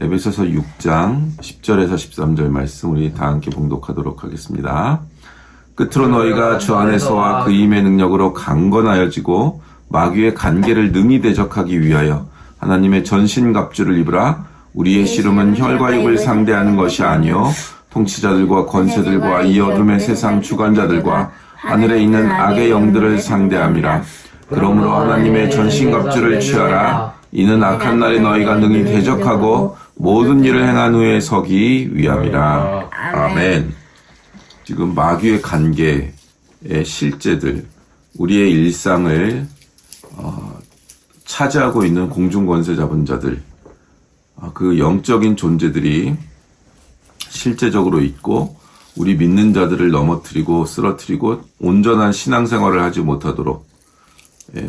에베소서 6장 10절에서 13절 말씀 우리 다 함께 봉독하도록 하겠습니다. 끝으로 너희가 주 안에서와 그 힘의 능력으로 강건하여지고 마귀의 간계를 능히 대적하기 위하여 하나님의 전신갑주를 입으라. 우리의 씨름은 혈과 육을 상대하는 것이 아니요 통치자들과 권세들과 이 어둠의 세상 주관자들과 하늘에 있는 악의 영들을 상대함이라. 그러므로 하나님의 전신갑주를 취하라. 이는 악한 날에 너희가 능히 대적하고 모든 일을 행한 후에 서기 위함이라. 아멘. 지금 마귀의 관계의 실제들, 우리의 일상을 차지하고 있는 공중권세 잡은 자들, 그 영적인 존재들이 실제적으로 있고 우리 믿는 자들을 넘어뜨리고 쓰러뜨리고 온전한 신앙생활을 하지 못하도록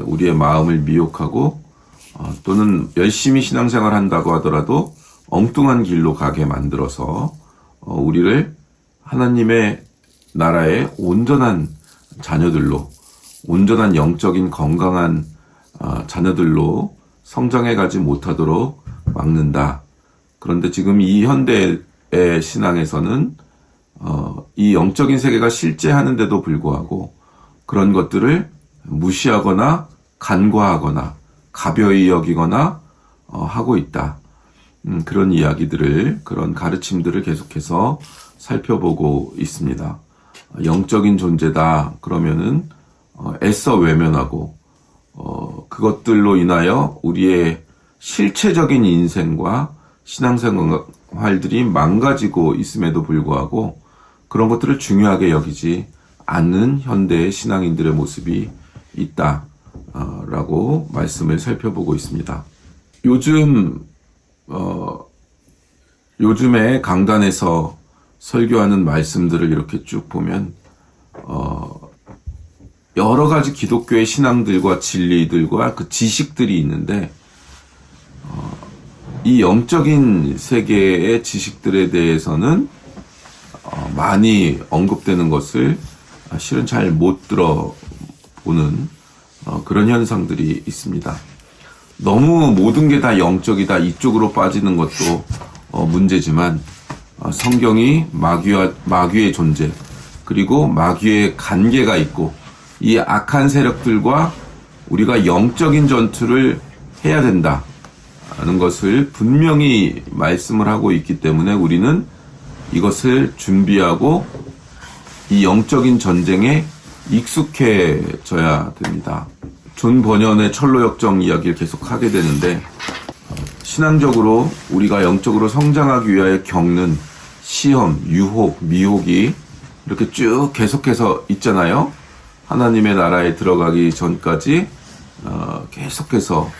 우리의 마음을 미혹하고 또는 열심히 신앙생활 한다고 하더라도 엉뚱한 길로 가게 만들어서 우리를 하나님의 나라의 온전한 자녀들로, 온전한 영적인 건강한 자녀들로 성장해 가지 못하도록 막는다. 그런데 지금 이 현대의 신앙에서는 이 영적인 세계가 실제하는데도 불구하고 그런 것들을 무시하거나 간과하거나 가벼이 여기거나 하고 있다. 그런 이야기들을, 그런 가르침들을 계속해서 살펴보고 있습니다. 영적인 존재다 그러면은 애써 외면하고 그것들로 인하여 우리의 실체적인 인생과 신앙생활들이 망가지고 있음에도 불구하고 그런 것들을 중요하게 여기지 않는 현대의 신앙인들의 모습이 있다 라고 말씀을 살펴보고 있습니다. 요즘에 강단에서 설교하는 말씀들을 이렇게 쭉 보면 여러 가지 기독교의 신앙들과 진리들과 그 지식들이 있는데 이 영적인 세계의 지식들에 대해서는 많이 언급되는 것을 실은 잘 못 들어보는 그런 현상들이 있습니다. 너무 모든 게 다 영적이다 이쪽으로 빠지는 것도 문제지만 성경이 마귀의 존재 그리고 마귀의 관계가 있고 이 악한 세력들과 우리가 영적인 전투를 해야 된다는 것을 분명히 말씀을 하고 있기 때문에 우리는 이것을 준비하고 이 영적인 전쟁에 익숙해져야 됩니다. 존 버년의 철로역정 이야기를 계속 하게 되는데 신앙적으로 우리가 영적으로 성장하기 위하여 겪는 시험, 유혹, 미혹이 이렇게 쭉 계속해서 있잖아요. 하나님의 나라에 들어가기 전까지 계속해서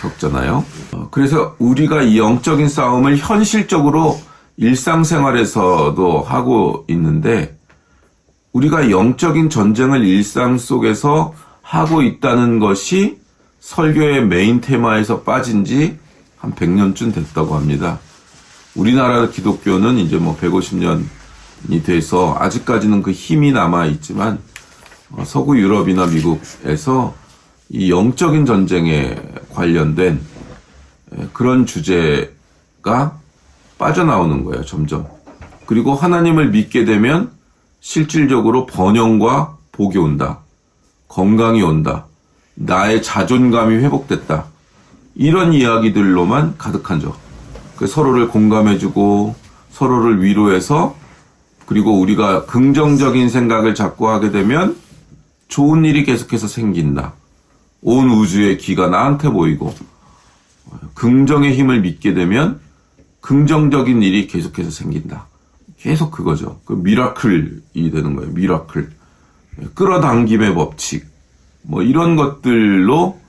겪잖아요. 그래서 우리가 이 영적인 싸움을 현실적으로 일상생활에서도 하고 있는데 우리가 영적인 전쟁을 일상 속에서 하고 있다는 것이 설교의 메인 테마에서 빠진 지 한 100년쯤 됐다고 합니다. 우리나라 기독교는 이제 150년이 돼서 아직까지는 그 힘이 남아있지만 서구 유럽이나 미국에서 이 영적인 전쟁에 관련된 그런 주제가 빠져나오는 거예요, 점점. 그리고 하나님을 믿게 되면 실질적으로 번영과 복이 온다. 건강이 온다. 나의 자존감이 회복됐다. 이런 이야기들로만 가득하죠. 서로를 공감해주고 서로를 위로해서 그리고 우리가 긍정적인 생각을 자꾸 하게 되면 좋은 일이 계속해서 생긴다. 온 우주의 기가 나한테 모이고 긍정의 힘을 믿게 되면 긍정적인 일이 계속해서 생긴다. 계속 그거죠. 그 미라클이 되는 거예요. 미라클. 끌어당김의 법칙. 이런 것들로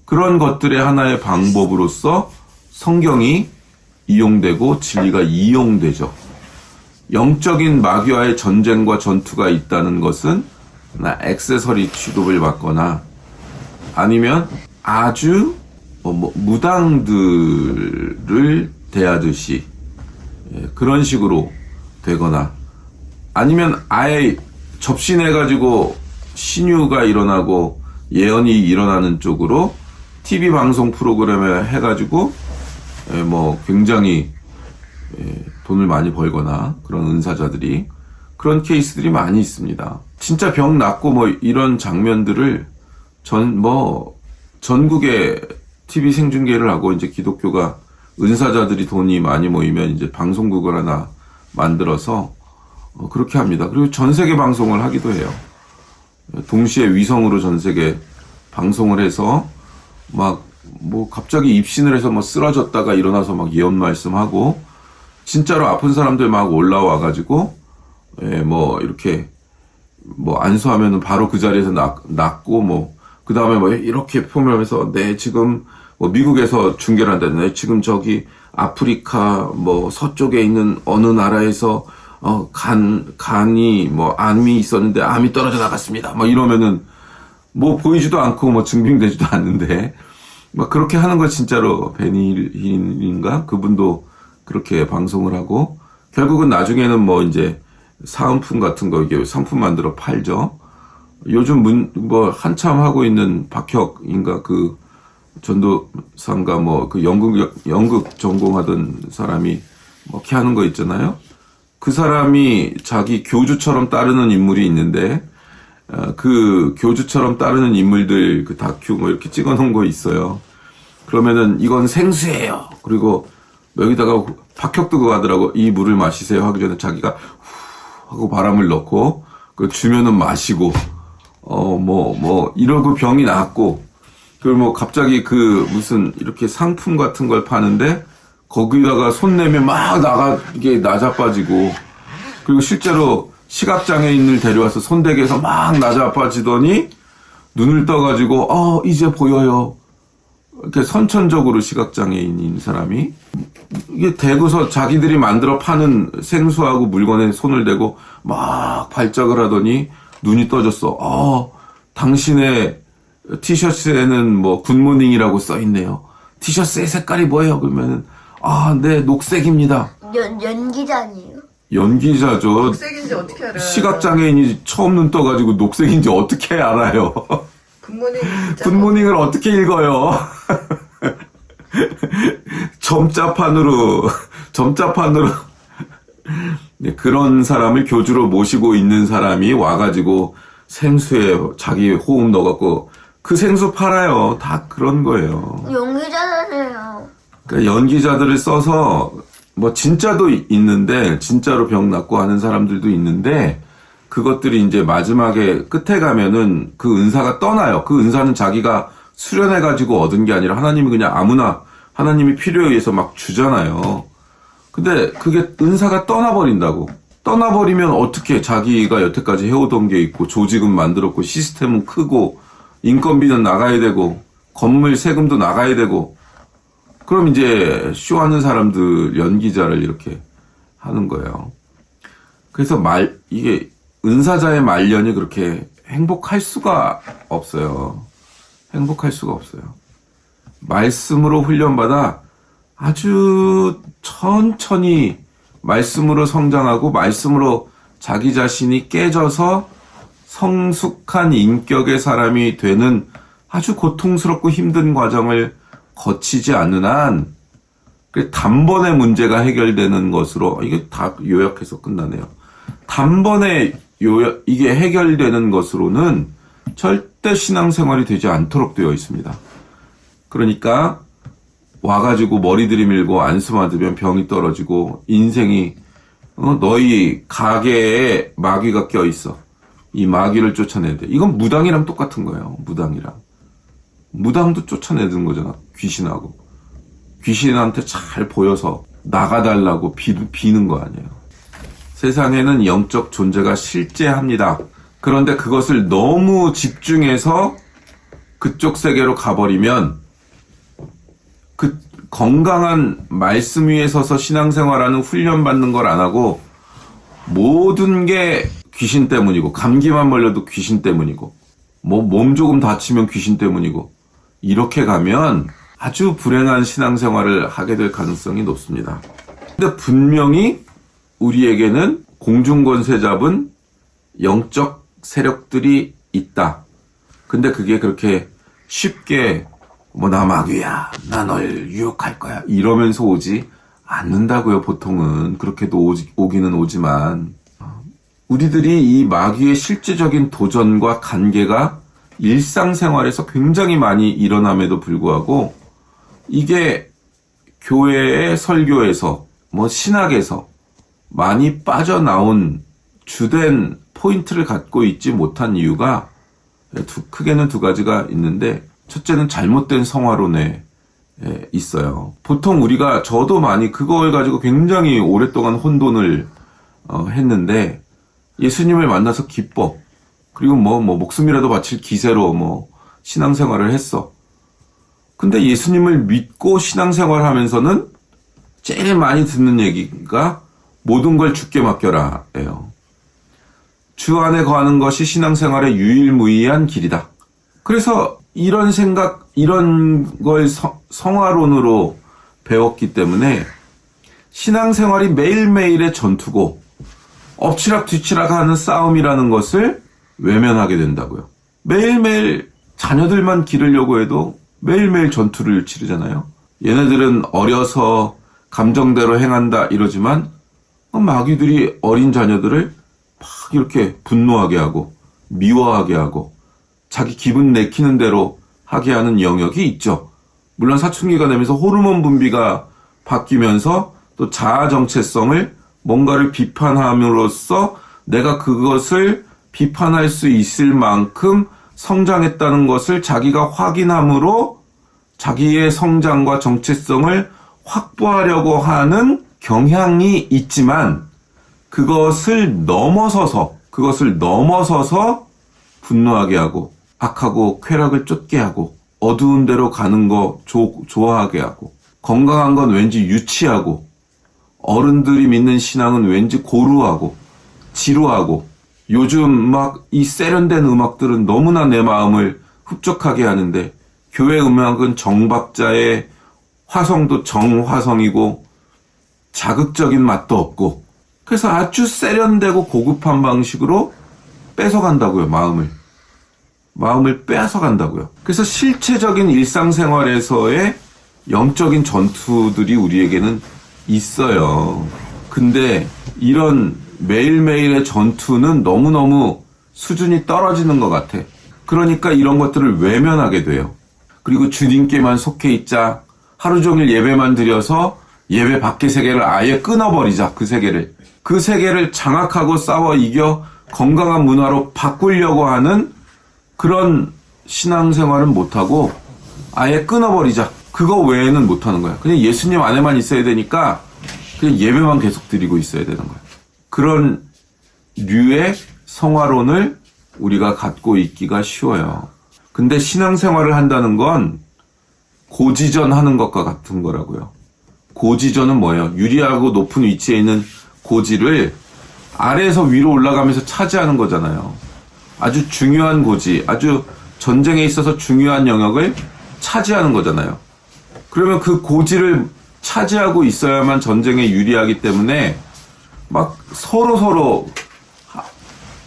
그런 것들의 하나의 방법으로서 성경이 이용되고 진리가 이용되죠. 영적인 마귀와의 전쟁과 전투가 있다는 것은 액세서리 취급을 받거나 아니면 아주 무당들을 대하듯이 그런 식으로 되거나 아니면 아예 접신해가지고 신유가 일어나고 예언이 일어나는 쪽으로 TV 방송 프로그램에 해가지고 뭐 굉장히 돈을 많이 벌거나 그런 은사자들이 그런 케이스들이 많이 있습니다. 진짜 병 낫고 뭐 이런 장면들을 전국에 TV 생중계를 하고 이제 기독교가 은사자들이 돈이 많이 모이면 이제 방송국을 하나 만들어서 그렇게 합니다. 그리고 전 세계 방송을 하기도 해요. 동시에 위성으로 전 세계 방송을 해서 막 뭐 갑자기 입신을 해서 뭐 쓰러졌다가 일어나서 막 예언 말씀하고 진짜로 아픈 사람들 막 올라와 가지고 뭐 이렇게 뭐 안수하면은 바로 그 자리에서 낫고 뭐 그다음에 뭐 이렇게 표명하면서 네 지금 뭐 미국에서 중계를 한다네 지금 저기 아프리카 뭐 서쪽에 있는 어느 나라에서 간이 뭐 암이 있었는데 암이 떨어져 나갔습니다. 막 이러면은 뭐 보이지도 않고 뭐 증빙되지도 않는데 막 그렇게 하는 거 진짜로 베닐인가 그분도 그렇게 방송을 하고 결국은 나중에는 뭐 이제 사은품 같은 거 이게 상품 만들어 팔죠. 요즘 뭐 한참 하고 있는 박혁인가 그 전도사인가 뭐 그 연극 전공하던 사람이 뭐 이렇게 하는 거 있잖아요. 그 사람이 자기 교주처럼 따르는 인물이 있는데 그 교주처럼 따르는 인물들 그 다큐 뭐 이렇게 찍어 놓은 거 있어요. 그러면은 이건 생수예요. 그리고 여기다가 박혁도 그거 하더라고. 이 물을 마시세요 하기 전에 자기가 후 하고 바람을 넣고 그 주면은 마시고 이러고 병이 나았고 그리고 뭐 갑자기 그 무슨 이렇게 상품 같은 걸 파는데 거기다가 손 내면 막 이게 나자빠지고 그리고 실제로 시각장애인을 데려와서 손대기에서 막 나자빠지더니 눈을 떠가지고 이제 보여요. 이렇게 선천적으로 시각장애인인 사람이 이게 대고서 자기들이 만들어 파는 생수하고 물건에 손을 대고 막 발작을 하더니 눈이 떠졌어. 당신의 티셔츠에는 뭐 굿모닝이라고 써있네요. 티셔츠의 색깔이 뭐예요? 그러면은 네 녹색입니다. 연기자 아니에요? 연기자죠. 녹색인지 어떻게 알아요? 시각장애인이 처음 눈 떠가지고 녹색인지 어떻게 알아요? 굿모닝 굿모닝을 어떻게 읽어요? 점자판으로 네, 그런 사람을 교주로 모시고 있는 사람이 와가지고 생수에 자기 호흡 넣어갖고 그 생수 팔아요. 다 그런 거예요. 연기자잖아요. 그러니까 연기자들을 써서 뭐 진짜도 있는데 진짜로 병 낫고 하는 사람들도 있는데 그것들이 이제 마지막에 끝에 가면은 그 은사가 떠나요. 그 은사는 자기가 수련해가지고 얻은 게 아니라 하나님이 그냥 아무나 하나님이 필요에 의해서 막 주잖아요. 근데 그게 은사가 떠나버린다고. 떠나버리면 어떻게 자기가 여태까지 해오던 게 있고 조직은 만들었고 시스템은 크고 인건비는 나가야 되고 건물 세금도 나가야 되고 그럼 이제 쇼하는 사람들 연기자를 이렇게 하는 거예요. 그래서 이게 은사자의 말년이 그렇게 행복할 수가 없어요. 행복할 수가 없어요. 말씀으로 훈련받아 아주 천천히 말씀으로 성장하고 말씀으로 자기 자신이 깨져서 성숙한 인격의 사람이 되는 아주 고통스럽고 힘든 과정을 거치지 않는 한 단번에 문제가 해결되는 것으로 이게 다 요약해서 끝나네요. 단번에 이게 해결되는 것으로는 절대 신앙생활이 되지 않도록 되어 있습니다. 그러니까 와가지고 머리 들이밀고 안수 맞으면 병이 떨어지고 인생이 너희 가게에 마귀가 껴있어. 이 마귀를 쫓아내야 돼. 이건 무당이랑 똑같은 거예요. 무당도 쫓아내는 거잖아. 귀신하고. 귀신한테 잘 보여서 나가달라고 비는 거 아니에요. 세상에는 영적 존재가 실제합니다. 그런데 그것을 너무 집중해서 그쪽 세계로 가버리면 그 건강한 말씀 위에 서서 신앙생활하는 훈련받는 걸 안 하고 모든 게 귀신 때문이고 감기만 걸려도 귀신 때문이고 뭐 몸 조금 다치면 귀신 때문이고 이렇게 가면 아주 불행한 신앙생활을 하게 될 가능성이 높습니다. 근데 분명히 우리에게는 공중권세 잡은 영적 세력들이 있다. 근데 그게 그렇게 쉽게 뭐 나 마귀야, 나 널 유혹할 거야 이러면서 오지 않는다고요. 보통은 그렇게도 오기는 오지만 우리들이 이 마귀의 실제적인 도전과 관계가 일상생활에서 굉장히 많이 일어남에도 불구하고 이게 교회의 설교에서 뭐 신학에서 많이 빠져나온 주된 포인트를 갖고 있지 못한 이유가 크게는 두 가지가 있는데, 첫째는 잘못된 성화론에 있어요. 보통 우리가, 저도 많이 그걸 가지고 굉장히 오랫동안 혼돈을 했는데, 예수님을 만나서 기뻐, 그리고 뭐 목숨이라도 바칠 기세로 신앙생활을 했어. 근데 예수님을 믿고 신앙생활 하면서는 제일 많이 듣는 얘기가 모든 걸 주께 맡겨라 예요. 주 안에 거하는 것이 신앙생활의 유일무이한 길이다. 그래서 이런 생각, 이런 걸 성화론으로 배웠기 때문에 신앙생활이 매일매일의 전투고 엎치락뒤치락 하는 싸움이라는 것을 외면하게 된다고요. 매일매일 자녀들만 기르려고 해도 매일매일 전투를 치르잖아요. 얘네들은 어려서 감정대로 행한다 이러지만 마귀들이 어린 자녀들을 막 이렇게 분노하게 하고 미워하게 하고 자기 기분 내키는 대로 하게 하는 영역이 있죠. 물론 사춘기가 되면서 호르몬 분비가 바뀌면서 또 자아 정체성을 뭔가를 비판함으로써 내가 그것을 비판할 수 있을 만큼 성장했다는 것을 자기가 확인함으로 자기의 성장과 정체성을 확보하려고 하는 경향이 있지만 그것을 넘어서서 분노하게 하고 악하고 쾌락을 쫓게 하고 어두운 데로 가는 거 좋아하게 하고 건강한 건 왠지 유치하고 어른들이 믿는 신앙은 왠지 고루하고 지루하고 요즘 막 이 세련된 음악들은 너무나 내 마음을 흡족하게 하는데 교회 음악은 정박자의 화성도 정화성이고 자극적인 맛도 없고 그래서 아주 세련되고 고급한 방식으로 뺏어간다고요. 마음을 빼앗아간다고요. 그래서 실체적인 일상생활에서의 영적인 전투들이 우리에게는 있어요. 근데 이런 매일매일의 전투는 너무너무 수준이 떨어지는 것 같아. 그러니까 이런 것들을 외면하게 돼요. 그리고 주님께만 속해 있자. 하루 종일 예배만 드려서 예배 밖의 세계를 아예 끊어버리자. 그 세계를 장악하고 싸워 이겨 건강한 문화로 바꾸려고 하는 그런 신앙생활은 못하고 아예 끊어버리자. 그거 외에는 못하는 거야. 그냥 예수님 안에만 있어야 되니까 그냥 예배만 계속 드리고 있어야 되는 거야. 그런 류의 성화론을 우리가 갖고 있기가 쉬워요. 근데 신앙생활을 한다는 건 고지전하는 것과 같은 거라고요. 고지전은 뭐예요? 유리하고 높은 위치에 있는 고지를 아래에서 위로 올라가면서 차지하는 거잖아요. 아주 중요한 고지, 아주 전쟁에 있어서 중요한 영역을 차지하는 거잖아요. 그러면 그 고지를 차지하고 있어야만 전쟁에 유리하기 때문에 막 서로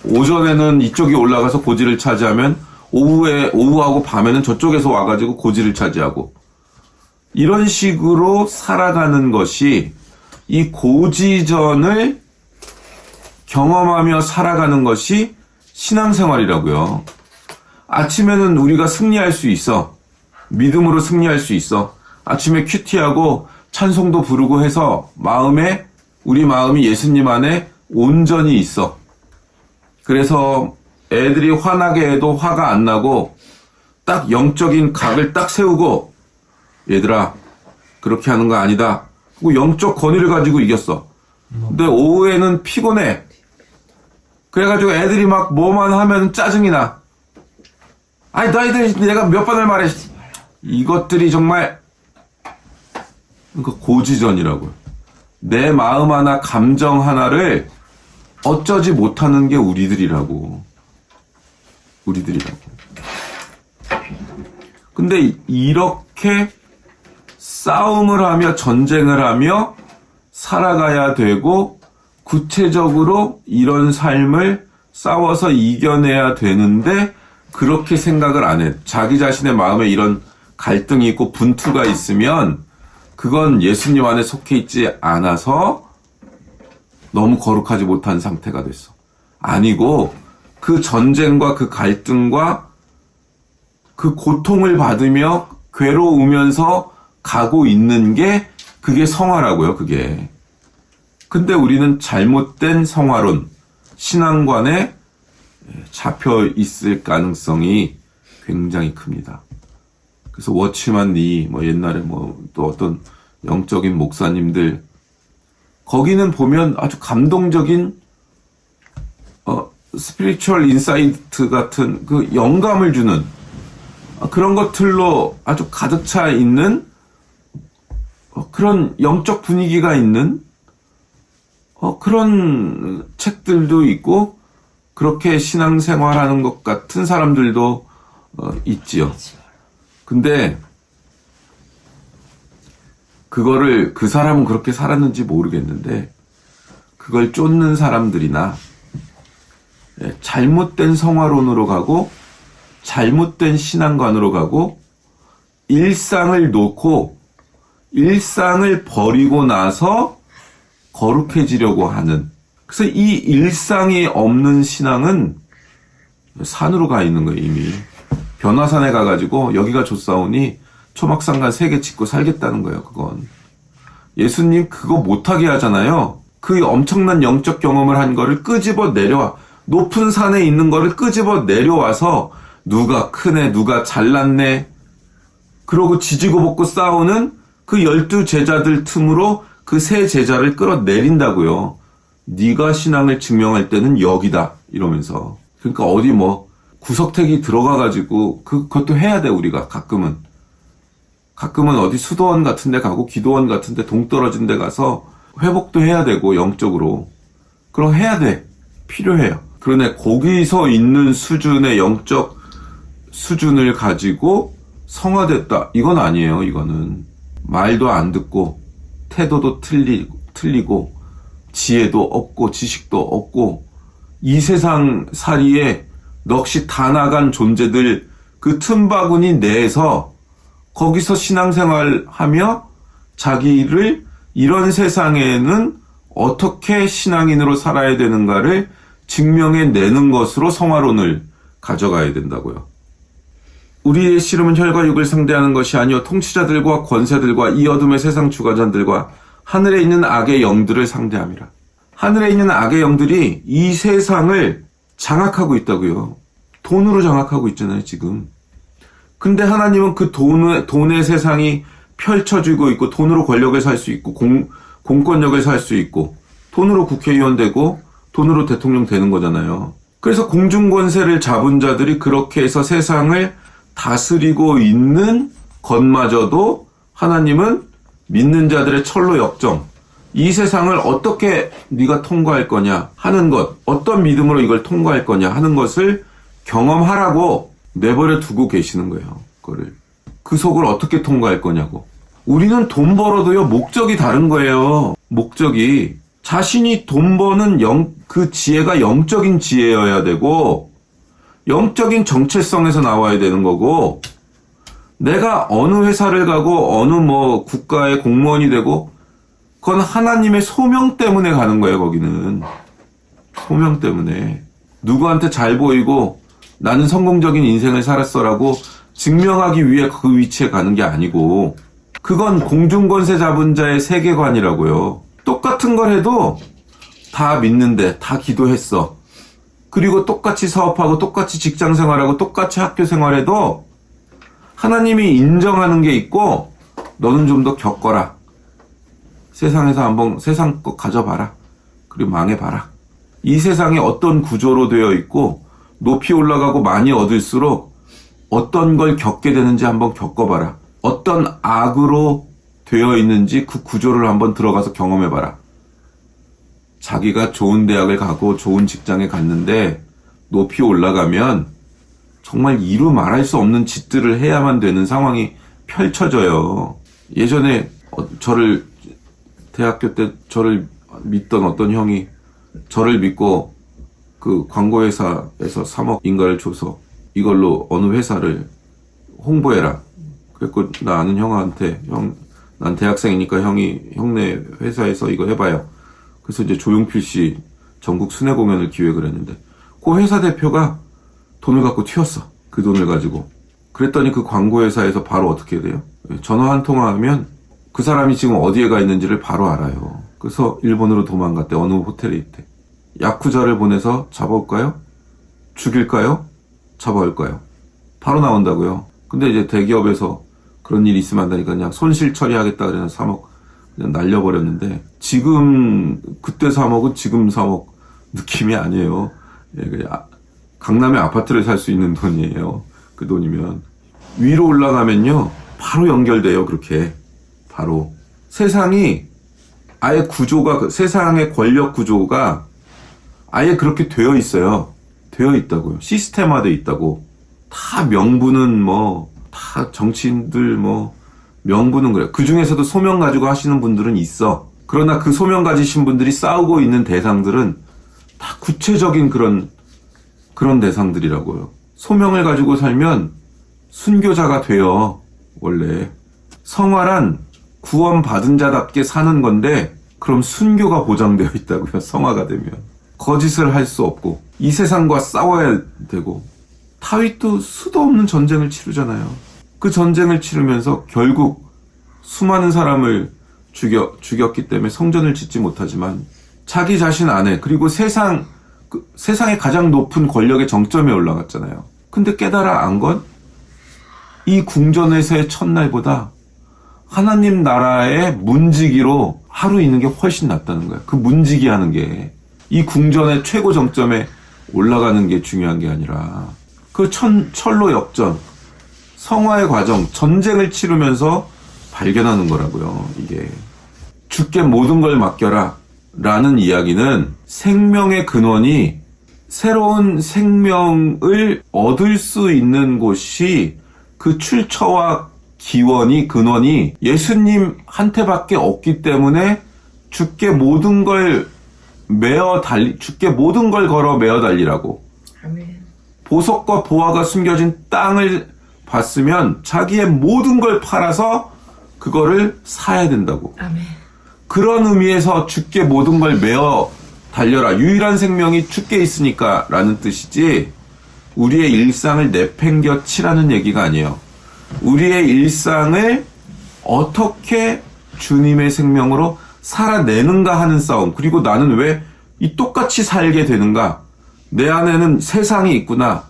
오전에는 이쪽이 올라가서 고지를 차지하면 오후하고 밤에는 저쪽에서 와가지고 고지를 차지하고 이런 식으로 살아가는 것이 이 고지전을 경험하며 살아가는 것이 신앙생활이라고요. 아침에는 우리가 승리할 수 있어. 믿음으로 승리할 수 있어. 아침에 큐티하고 찬송도 부르고 해서 우리 마음이 예수님 안에 온전히 있어. 그래서 애들이 화나게 해도 화가 안 나고 딱 영적인 각을 딱 세우고 얘들아 그렇게 하는 거 아니다. 그리고 영적 권위를 가지고 이겼어. 근데 오후에는 피곤해. 그래가지고 애들이 막 뭐만 하면 짜증이 나. 아니 너희들 내가 몇 번을 말해. 이것들이 정말 그러니까 고지전이라고요. 내 마음 하나 감정 하나를 어쩌지 못하는 게 우리들이라고. 근데 이렇게 싸움을 하며 전쟁을 하며 살아가야 되고 구체적으로 이런 삶을 싸워서 이겨내야 되는데 그렇게 생각을 안 해. 자기 자신의 마음에 이런 갈등이 있고 분투가 있으면 그건 예수님 안에 속해 있지 않아서 너무 거룩하지 못한 상태가 됐어. 아니고 그 전쟁과 그 갈등과 그 고통을 받으며 괴로우면서 가고 있는 게 그게 성화라고요, 그게. 근데 우리는 잘못된 성화론, 신앙관에 잡혀 있을 가능성이 굉장히 큽니다. 그래서 워치만 리, 옛날에 또 어떤 영적인 목사님들, 거기는 보면 아주 감동적인, 스피리추얼 인사이트 같은 그 영감을 주는 그런 것들로 아주 가득 차 있는 그런 영적 분위기가 있는 그런 책들도 있고 그렇게 신앙생활하는 것 같은 사람들도 있지요. 근데 그거를 그 사람은 그렇게 살았는지 모르겠는데 그걸 쫓는 사람들이나 잘못된 성화론으로 가고 잘못된 신앙관으로 가고 일상을 놓고 일상을 버리고 나서 거룩해지려고 하는, 그래서 이 일상이 없는 신앙은 산으로 가 있는 거예요. 이미 변화산에 가가지고 여기가 좋사오니 초막상간 3개 짓고 살겠다는 거예요. 그건 예수님 그거 못하게 하잖아요. 그 엄청난 영적 경험을 한 거를 끄집어 내려와, 높은 산에 있는 거를 끄집어 내려와서 누가 크네 누가 잘났네 그러고 지지고 볶고 싸우는 그 12 제자들 틈으로 그 3 제자를 끌어내린다고요. 네가 신앙을 증명할 때는 여기다 이러면서. 그러니까 어디 구석택이 들어가가지고 그것도 해야 돼. 우리가 가끔은 어디 수도원 같은 데 가고 기도원 같은 데 동떨어진 데 가서 회복도 해야 되고 영적으로 그럼 해야 돼. 필요해요. 그러네 거기서 있는 수준의 영적 수준을 가지고 성화됐다 이건 아니에요. 이거는 말도 안 듣고 태도도 틀리고 지혜도 없고 지식도 없고 이 세상 살이에 넋이 다 나간 존재들 그 틈바구니 내에서 거기서 신앙생활하며 자기를 이런 세상에는 어떻게 신앙인으로 살아야 되는가를 증명해내는 것으로 성화론을 가져가야 된다고요. 우리의 씨름은 혈과 육을 상대하는 것이 아니요 통치자들과 권세들과 이 어둠의 세상 주관자들과 하늘에 있는 악의 영들을 상대함이라. 하늘에 있는 악의 영들이 이 세상을 장악하고 있다고요. 돈으로 장악하고 있잖아요, 지금. 근데 하나님은 그 돈의 세상이 펼쳐지고 있고 돈으로 권력을 살 수 있고 공권력을 살 수 있고 돈으로 국회의원 되고 돈으로 대통령 되는 거잖아요. 그래서 공중권세를 잡은 자들이 그렇게 해서 세상을 다스리고 있는 것마저도 하나님은 믿는 자들의 철로 역정, 이 세상을 어떻게 네가 통과할 거냐 하는 것, 어떤 믿음으로 이걸 통과할 거냐 하는 것을 경험하라고 내버려 두고 계시는 거예요. 그거를. 그 속을 어떻게 통과할 거냐고. 우리는 돈 벌어도요, 목적이 다른 거예요. 목적이. 자신이 돈 버는 그 지혜가 영적인 지혜여야 되고, 영적인 정체성에서 나와야 되는 거고, 내가 어느 회사를 가고, 어느 국가의 공무원이 되고, 그건 하나님의 소명 때문에 가는 거예요, 거기는. 소명 때문에. 누구한테 잘 보이고, 나는 성공적인 인생을 살았어라고 증명하기 위해 그 위치에 가는 게 아니고, 그건 공중권세 잡은 자의 세계관이라고요. 똑같은 걸 해도 다 믿는데, 다 기도했어. 그리고 똑같이 사업하고, 똑같이 직장 생활하고, 똑같이 학교 생활해도 하나님이 인정하는 게 있고, 너는 좀 더 겪어라. 세상에서 한번 세상 거 가져봐라. 그리고 망해봐라. 이 세상이 어떤 구조로 되어 있고, 높이 올라가고 많이 얻을수록 어떤 걸 겪게 되는지 한번 겪어봐라. 어떤 악으로 되어 있는지 그 구조를 한번 들어가서 경험해봐라. 자기가 좋은 대학을 가고 좋은 직장에 갔는데 높이 올라가면 정말 이루 말할 수 없는 짓들을 해야만 되는 상황이 펼쳐져요. 예전에 대학교 때 저를 믿던 어떤 형이 저를 믿고 그 광고회사에서 3억 인가를 줘서 이걸로 어느 회사를 홍보해라. 그래서 나 아는 형한테 난 대학생이니까 형네 회사에서 이거 해봐요. 그래서 이제 조용필 씨 전국 순회 공연을 기획을 했는데 그 회사 대표가 돈을 갖고 튀었어. 그 돈을 가지고. 그랬더니 그 광고회사에서 바로 어떻게 돼요? 전화 한 통화하면 그 사람이 지금 어디에 가 있는지를 바로 알아요. 그래서 일본으로 도망갔대. 어느 호텔에 있대. 야쿠자를 보내서 잡아올까요? 죽일까요? 잡아올까요? 바로 나온다고요. 근데 이제 대기업에서 그런 일이 있으면 안다니까 그냥 손실 처리하겠다 그래서 3억 그냥 날려버렸는데 지금 그때 3억은 지금 3억 느낌이 아니에요. 예, 그냥 강남의 아파트를 살 수 있는 돈이에요. 그 돈이면 위로 올라가면요 바로 연결돼요. 그렇게 바로 세상이 아예 구조가 세상의 권력 구조가 아예 그렇게 되어 있어요. 되어 있다고요. 시스템화되어 있다고. 다 명분은 다 정치인들 명분은 그래. 그 중에서도 소명 가지고 하시는 분들은 있어. 그러나 그 소명 가지신 분들이 싸우고 있는 대상들은 다 구체적인 그런 대상들이라고요. 소명을 가지고 살면 순교자가 돼요. 원래. 성화란 구원받은 자답게 사는 건데 그럼 순교가 보장되어 있다고요. 성화가 되면. 거짓을 할 수 없고 이 세상과 싸워야 되고 타윗도 수도 없는 전쟁을 치르잖아요. 그 전쟁을 치르면서 결국 수많은 사람을 죽였기 때문에 성전을 짓지 못하지만 자기 자신 안에 그리고 세상의 가장 높은 권력의 정점에 올라갔잖아요. 근데 깨달아 안 건 이 궁전에서의 첫날보다 하나님 나라의 문지기로 하루 있는 게 훨씬 낫다는 거야. 그 문지기 하는 게 이 궁전의 최고 정점에 올라가는 게 중요한 게 아니라 그 철로 역전, 성화의 과정, 전쟁을 치르면서 발견하는 거라고요. 이게 주께 모든 걸 맡겨라 라는 이야기는 생명의 근원이 새로운 생명을 얻을 수 있는 곳이 그 출처와 근원이 예수님한테밖에 없기 때문에 주께 모든 걸 주께 모든 걸 걸어 메어 달리라고. 아멘. 보석과 보화가 숨겨진 땅을 봤으면 자기의 모든 걸 팔아서 그거를 사야 된다고. 아멘. 그런 의미에서 주께 모든 걸 메어 달려라. 유일한 생명이 주께 있으니까 라는 뜻이지 우리의 일상을 내팽겨 치라는 얘기가 아니에요. 우리의 일상을 어떻게 주님의 생명으로 살아내는가 하는 싸움. 그리고 나는 왜 이 똑같이 살게 되는가? 내 안에는 세상이 있구나.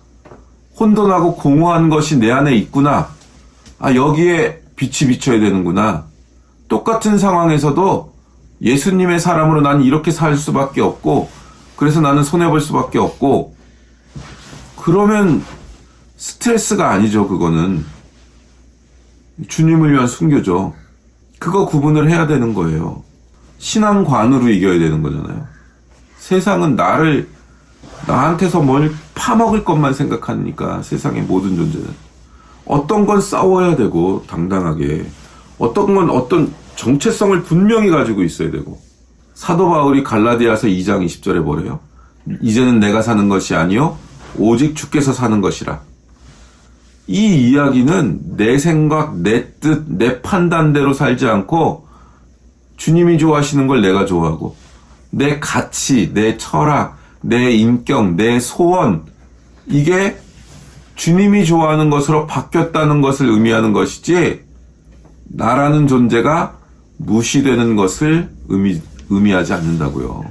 혼돈하고 공허한 것이 내 안에 있구나. 여기에 빛이 비춰야 되는구나. 똑같은 상황에서도 예수님의 사람으로 나는 이렇게 살 수밖에 없고 그래서 나는 손해볼 수밖에 없고 그러면 스트레스가 아니죠. 그거는 주님을 위한 순교죠. 그거 구분을 해야 되는 거예요. 신앙관으로 이겨야 되는 거잖아요. 세상은 나한테서 뭘 파먹을 것만 생각하니까 세상의 모든 존재는 어떤 건 싸워야 되고 당당하게 어떤 건 어떤 정체성을 분명히 가지고 있어야 되고 사도 바울이 갈라디아서 2장 20절에 뭐래요? 이제는 내가 사는 것이 아니요 오직 주께서 사는 것이라. 이 이야기는 내 생각, 내 뜻, 내 판단대로 살지 않고 주님이 좋아하시는 걸 내가 좋아하고 내 가치, 내 철학, 내 인격, 내 소원 이게 주님이 좋아하는 것으로 바뀌었다는 것을 의미하는 것이지 나라는 존재가 무시되는 것을 의미하지 않는다고요.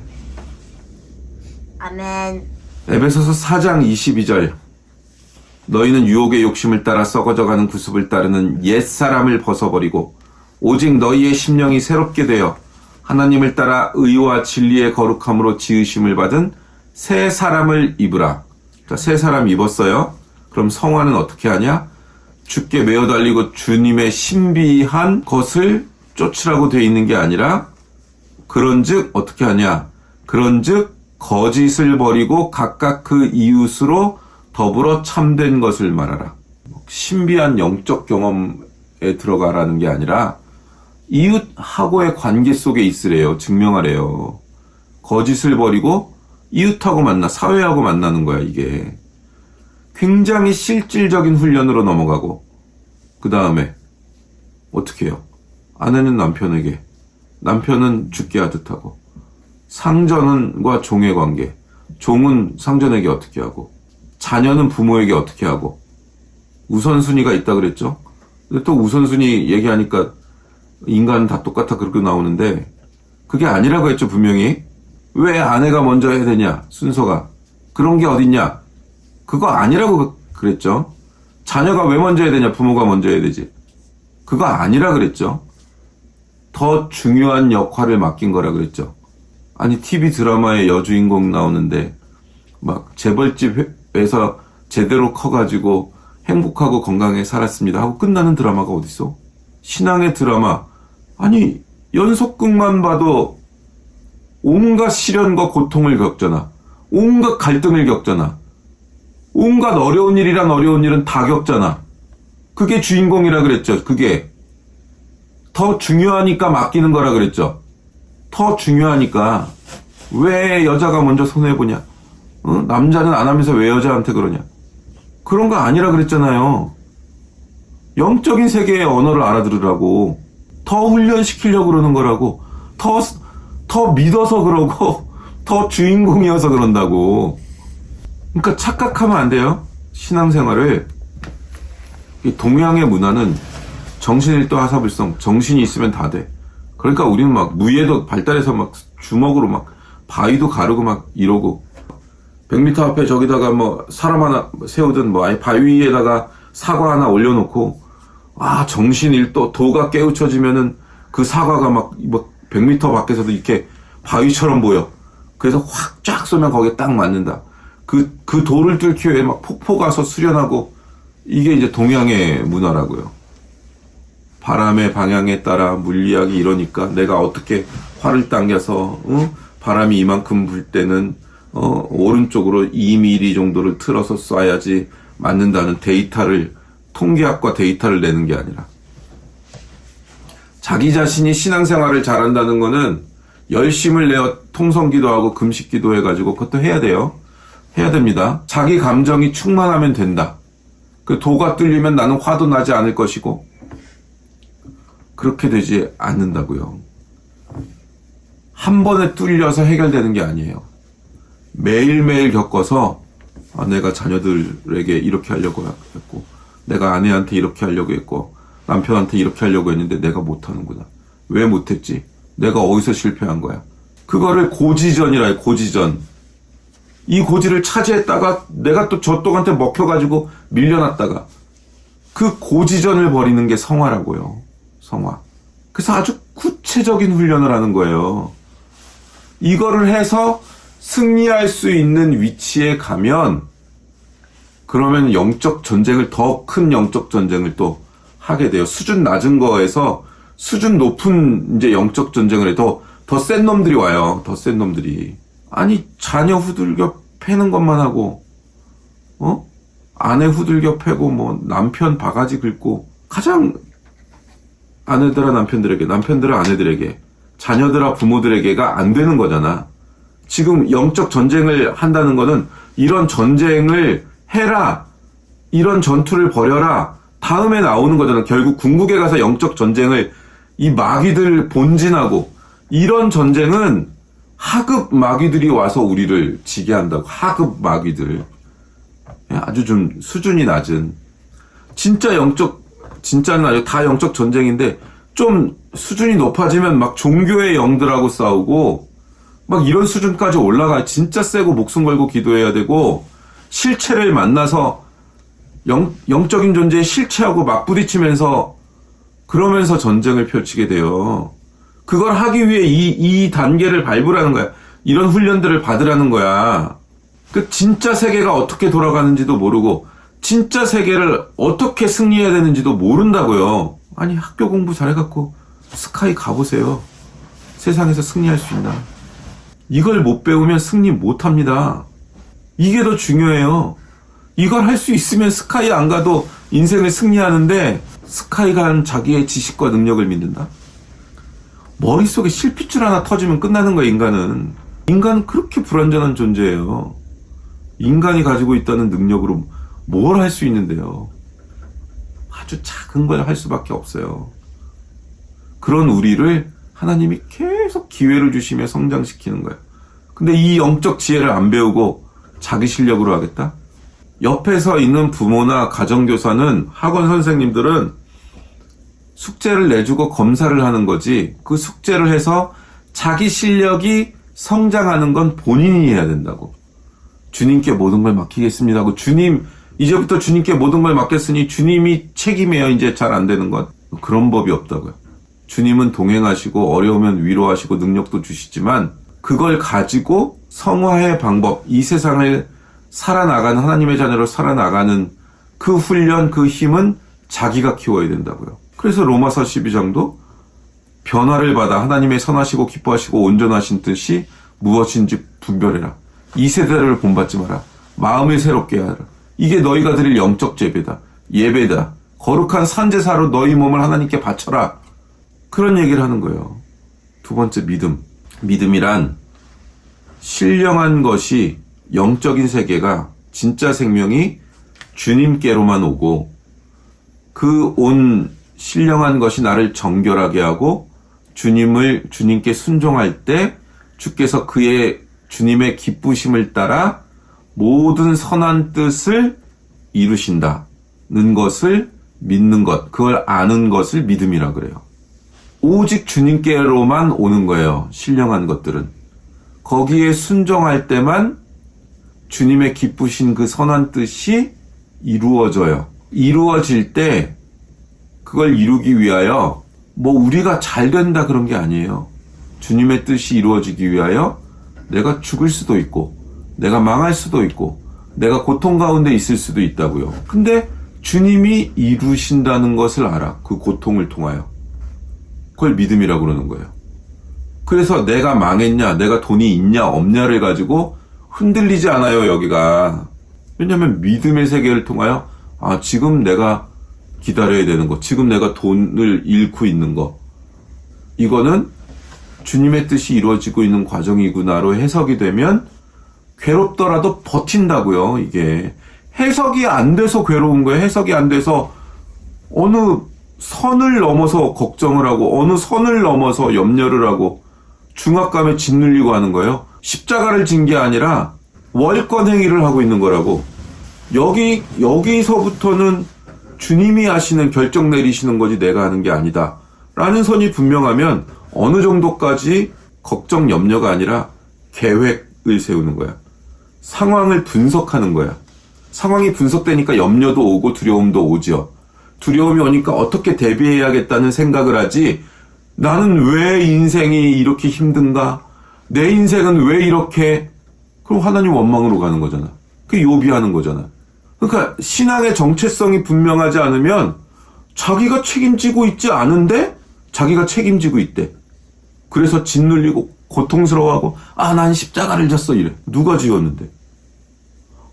아멘. 에베소서 4장 22절 너희는 유혹의 욕심을 따라 썩어져가는 구습을 따르는 옛사람을 벗어버리고 오직 너희의 심령이 새롭게 되어 하나님을 따라 의와 진리의 거룩함으로 지으심을 받은 새 사람을 입으라. 자, 새 사람 입었어요. 그럼 성화는 어떻게 하냐? 주께 메어 달리고 주님의 신비한 것을 쫓으라고 되어 있는 게 아니라 그런즉 어떻게 하냐? 그런즉 거짓을 버리고 각각 그 이웃으로 더불어 참된 것을 말하라. 신비한 영적 경험에 들어가라는 게 아니라 이웃하고의 관계 속에 있으래요. 증명하래요. 거짓을 버리고 이웃하고 사회하고 만나는 거야, 이게. 굉장히 실질적인 훈련으로 넘어가고 그 다음에 어떻게 해요? 아내는 남편에게, 남편은 죽게 하듯 하고, 상전과 종의 관계, 종은 상전에게 어떻게 하고, 자녀는 부모에게 어떻게 하고, 우선순위가 있다 그랬죠? 근데 또 우선순위 얘기하니까 인간은 다 똑같아 그렇게 나오는데, 그게 아니라고 했죠, 분명히. 왜 아내가 먼저 해야 되냐, 순서가. 그런 게 어딨냐. 그거 아니라고 그랬죠. 자녀가 왜 먼저 해야 되냐, 부모가 먼저 해야 되지. 그거 아니라 그랬죠. 더 중요한 역할을 맡긴 거라 그랬죠. 아니, TV 드라마에 여주인공 나오는데, 막, 재벌집에서 제대로 커가지고 행복하고 건강하게 살았습니다 하고 끝나는 드라마가 어딨어? 신앙의 드라마. 아니, 연속극만 봐도 온갖 시련과 고통을 겪잖아. 온갖 갈등을 겪잖아. 온갖 어려운 일이란 어려운 일은 다 겪잖아. 그게 주인공이라 그랬죠. 그게 더 중요하니까 맡기는 거라 그랬죠. 더 중요하니까. 왜 여자가 먼저 손해보냐? 남자는 안 하면서 왜 여자한테 그러냐? 그런 거 아니라 그랬잖아요. 영적인 세계의 언어를 알아들으라고. 더 훈련시키려고 그러는 거라고. 더 믿어서 그러고 더 주인공이어서 그런다고. 그러니까 착각하면 안 돼요. 신앙생활을. 이 동양의 문화는 정신일도 하사불성, 정신이 있으면 다 돼. 그러니까 우리는 막 무예도 발달해서 막 주먹으로 막 바위도 가르고 막 이러고, 100m 앞에 저기다가 뭐 사람 하나 세우든 뭐 아니 바위 위에다가 사과 하나 올려놓고, 정신일도 도가 깨우쳐지면은 그 사과가 막 뭐 100m 밖에서도 이렇게 바위처럼 보여. 그래서 확 쫙 쏘면 거기에 딱 맞는다. 그 돌을 뚫기 위해 막 폭포 가서 수련하고, 이게 이제 동양의 문화라고요. 바람의 방향에 따라 물리학이 이러니까 내가 어떻게 활을 당겨서 바람이 이만큼 불 때는 오른쪽으로 2mm 정도를 틀어서 쏴야지 맞는다는 데이터를, 통계학과 데이터를 내는 게 아니라, 자기 자신이 신앙생활을 잘한다는 거는 열심을 내어 통성기도하고 금식기도 해가지고 그것도 해야 돼요. 해야 됩니다. 자기 감정이 충만하면 된다. 그 도가 뚫리면 나는 화도 나지 않을 것이고, 그렇게 되지 않는다고요. 한 번에 뚫려서 해결되는 게 아니에요. 매일매일 겪어서 내가 자녀들에게 이렇게 하려고 했고, 내가 아내한테 이렇게 하려고 했고, 남편한테 이렇게 하려고 했는데 내가 못하는구나. 왜 못했지? 내가 어디서 실패한 거야? 그거를 고지전이라 해요. 고지전. 이 고지를 차지했다가 내가 또 저쪽한테 먹혀가지고 밀려났다가, 그 고지전을 벌이는 게 성화라고요. 성화. 그래서 아주 구체적인 훈련을 하는 거예요. 이거를 해서 승리할 수 있는 위치에 가면, 그러면 영적 전쟁을, 더 큰 영적 전쟁을 또 하게 돼요. 수준 낮은 거에서 수준 높은 이제 영적 전쟁을 해. 더 센 놈들이 와요. 더 센 놈들이. 아니, 자녀 후들겨 패는 것만 하고, 아내 후들겨 패고, 뭐, 남편 바가지 긁고, 가장 아내들아 남편들에게, 남편들아 아내들에게, 자녀들아 부모들에게가 안 되는 거잖아. 지금 영적 전쟁을 한다는 거는 이런 전쟁을 해라, 이런 전투를 벌여라, 다음에 나오는 거잖아. 결국 궁극에 가서 영적 전쟁을, 이 마귀들 본진하고, 이런 전쟁은 하급 마귀들이 와서 우리를 지게 한다고. 하급 마귀들. 아주 좀 수준이 낮은, 진짜는 아니고 다 영적 전쟁인데, 좀 수준이 높아지면 막 종교의 영들하고 싸우고, 막 이런 수준까지 올라가야 진짜 세고 목숨 걸고 기도해야 되고, 실체를 만나서 영적인 존재의 실체하고 막 부딪히면서, 그러면서 전쟁을 펼치게 돼요. 그걸 하기 위해 이 단계를 밟으라는 거야. 이런 훈련들을 받으라는 거야. 그 진짜 세계가 어떻게 돌아가는지도 모르고, 진짜 세계를 어떻게 승리해야 되는지도 모른다고요. 아니, 학교 공부 잘해갖고 스카이 가보세요. 세상에서 승리할 수 있나. 이걸 못 배우면 승리 못합니다. 이게 더 중요해요. 이걸 할 수 있으면 스카이 안 가도 인생을 승리하는데, 스카이 간 자기의 지식과 능력을 믿는다? 머릿속에 실핏줄 하나 터지면 끝나는 거야, 인간은. 인간은 그렇게 불완전한 존재예요. 인간이 가지고 있다는 능력으로 뭘 할 수 있는데요. 아주 작은 걸 할 수밖에 없어요. 그런 우리를 하나님이 계속 기회를 주시며 성장시키는 거예요. 근데 이 영적 지혜를 안 배우고 자기 실력으로 하겠다? 옆에서 있는 부모나 가정교사는, 학원 선생님들은 숙제를 내주고 검사를 하는 거지, 그 숙제를 해서 자기 실력이 성장하는 건 본인이 해야 된다고. 주님께 모든 걸 맡기겠습니다 하고, 주님, 이제부터 주님께 모든 걸 맡겼으니 주님이 책임해요. 이제 잘 안 되는 건. 그런 법이 없다고요. 주님은 동행하시고 어려우면 위로하시고 능력도 주시지만, 그걸 가지고 성화의 방법, 이 세상을 살아나가는, 하나님의 자녀로 살아나가는 그 훈련, 그 힘은 자기가 키워야 된다고요. 그래서 로마서 12장도 변화를 받아 하나님의 선하시고 기뻐하시고 온전하신 뜻이 무엇인지 분별해라. 이 세대를 본받지 마라. 마음을 새롭게 하라. 이게 너희가 드릴 영적 예배다. 거룩한 산제사로 너희 몸을 하나님께 바쳐라. 그런 얘기를 하는 거예요. 두 번째, 믿음. 믿음이란 신령한 것이, 영적인 세계가, 진짜 생명이 주님께로만 오고, 그 온 신령한 것이 나를 정결하게 하고 주님께 순종할 때 주께서 주님의 기쁘심을 따라 모든 선한 뜻을 이루신다는 것을 믿는 것, 그걸 아는 것을 믿음이라 그래요. 오직 주님께로만 오는 거예요. 신령한 것들은. 거기에 순종할 때만 주님의 기쁘신 그 선한 뜻이 이루어져요. 이루어질 때 그걸 이루기 위하여 우리가 잘 된다 그런 게 아니에요. 주님의 뜻이 이루어지기 위하여 내가 죽을 수도 있고, 내가 망할 수도 있고, 내가 고통 가운데 있을 수도 있다고요. 근데 주님이 이루신다는 것을 알아. 그 고통을 통하여. 그걸 믿음이라고 그러는 거예요. 그래서 내가 망했냐, 내가 돈이 있냐 없냐를 가지고 흔들리지 않아요, 여기가. 왜냐하면 믿음의 세계를 통하여 지금 내가 기다려야 되는 거, 지금 내가 돈을 잃고 있는 거, 이거는 주님의 뜻이 이루어지고 있는 과정이구나로 해석이 되면 괴롭더라도 버틴다고요. 이게 해석이 안 돼서 괴로운 거예요. 해석이 안 돼서 어느 선을 넘어서 걱정을 하고, 어느 선을 넘어서 염려를 하고 중압감에 짓눌리고 하는 거예요. 십자가를 진 게 아니라 월권 행위를 하고 있는 거라고. 여기서부터는 주님이 하시는, 결정 내리시는 거지 내가 하는 게 아니다 라는 선이 분명하면 어느 정도까지 걱정, 염려가 아니라 계획을 세우는 거야. 상황을 분석하는 거야. 상황이 분석되니까 염려도 오고 두려움도 오죠. 두려움이 오니까 어떻게 대비해야겠다는 생각을 하지, 나는 왜 인생이 이렇게 힘든가, 내 인생은 왜 이렇게, 그럼 하나님 원망으로 가는 거잖아. 그게 요비하는 거잖아. 그러니까 신앙의 정체성이 분명하지 않으면 자기가 책임지고 있지 않은데 자기가 책임지고 있대. 그래서 짓눌리고 고통스러워하고, 난 십자가를 졌어, 이래. 누가 지었는데?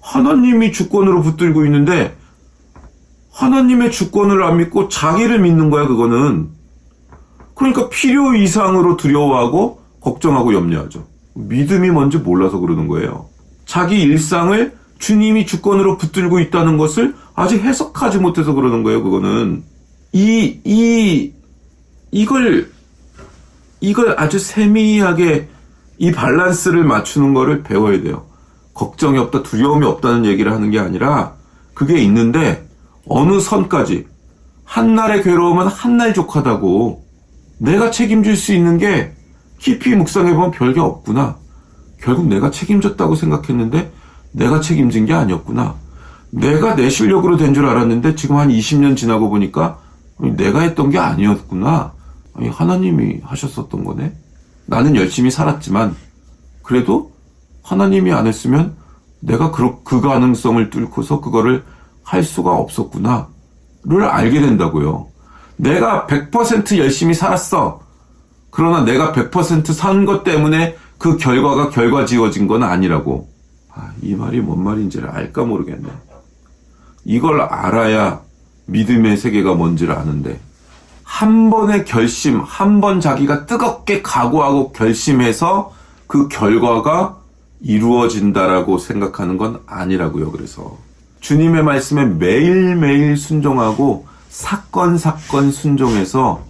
하나님이 주권으로 붙들고 있는데 하나님의 주권을 안 믿고 자기를 믿는 거야, 그거는. 그러니까 필요 이상으로 두려워하고 걱정하고 염려하죠. 믿음이 뭔지 몰라서 그러는 거예요. 자기 일상을 주님이 주권으로 붙들고 있다는 것을 아직 해석하지 못해서 그러는 거예요, 그거는. 이걸 아주 세미하게 이 밸런스를 맞추는 거를 배워야 돼요. 걱정이 없다, 두려움이 없다는 얘기를 하는 게 아니라 그게 있는데 어느 선까지. 한날의 괴로움은 한날 족하다고. 내가 책임질 수 있는 게 깊이 묵상해보면 별게 없구나. 결국 내가 책임졌다고 생각했는데 내가 책임진 게 아니었구나. 내가 내 실력으로 된 줄 알았는데 지금 한 20년 지나고 보니까 내가 했던 게 아니었구나. 하나님이 하셨었던 거네. 나는 열심히 살았지만 그래도 하나님이 안 했으면 내가 그 가능성을 뚫고서 그거를 할 수가 없었구나 를 알게 된다고요. 내가 100% 열심히 살았어. 그러나 내가 100% 산 것 때문에 그 결과가 결과지어진 건 아니라고. 이 말이 뭔 말인지를 알까 모르겠네. 이걸 알아야 믿음의 세계가 뭔지를 아는데, 한 번의 결심, 한 번 자기가 뜨겁게 각오하고 결심해서 그 결과가 이루어진다라고 생각하는 건 아니라고요. 그래서 주님의 말씀에 매일매일 순종하고 사건 순종해서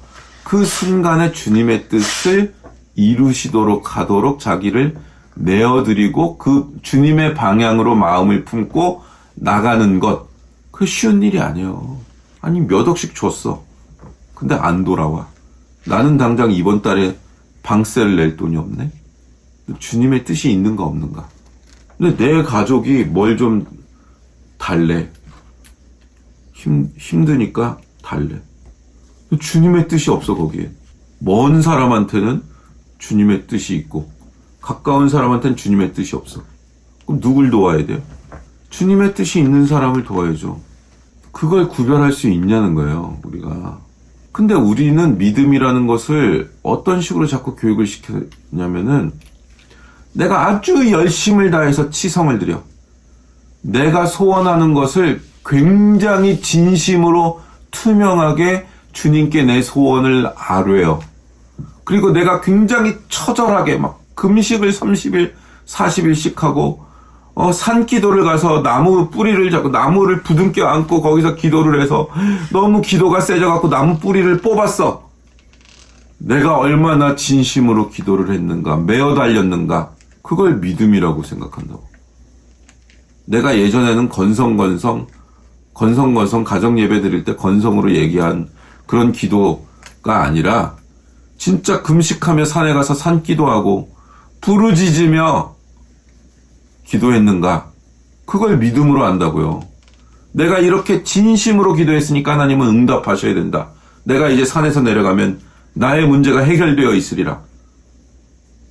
그 순간에 주님의 뜻을 이루시도록 하도록 자기를 내어드리고 그 주님의 방향으로 마음을 품고 나가는 것, 그 쉬운 일이 아니에요. 아니 몇 억씩 줬어. 근데 안 돌아와. 나는 당장 이번 달에 방세를 낼 돈이 없네. 주님의 뜻이 있는가 없는가. 근데 내 가족이 뭘 좀 달래. 힘드니까 달래. 주님의 뜻이 없어 거기에. 먼 사람한테는 주님의 뜻이 있고 가까운 사람한테는 주님의 뜻이 없어. 그럼 누굴 도와야 돼요? 주님의 뜻이 있는 사람을 도와야죠. 그걸 구별할 수 있냐는 거예요, 우리가. 근데 우리는 믿음이라는 것을 어떤 식으로 자꾸 교육을 시켰냐면은 내가 아주 열심을 다해서 치성을 드려. 내가 소원하는 것을 굉장히 진심으로 투명하게 주님께 내 소원을 아뢰요. 그리고 내가 굉장히 처절하게 막 금식을 30일, 40일씩 하고 산기도를 가서 나무 뿌리를 잡고 나무를 부둥켜 안고 거기서 기도를 해서 너무 기도가 세져갖고 나무 뿌리를 뽑았어. 내가 얼마나 진심으로 기도를 했는가, 매어 달렸는가, 그걸 믿음이라고 생각한다고. 내가 예전에는 건성건성 가정 예배 드릴 때 건성으로 얘기한 그런 기도가 아니라 진짜 금식하며 산에 가서 산기도하고 부르짖으며 기도했는가? 그걸 믿음으로 안다고요. 내가 이렇게 진심으로 기도했으니까 하나님은 응답하셔야 된다. 내가 이제 산에서 내려가면 나의 문제가 해결되어 있으리라.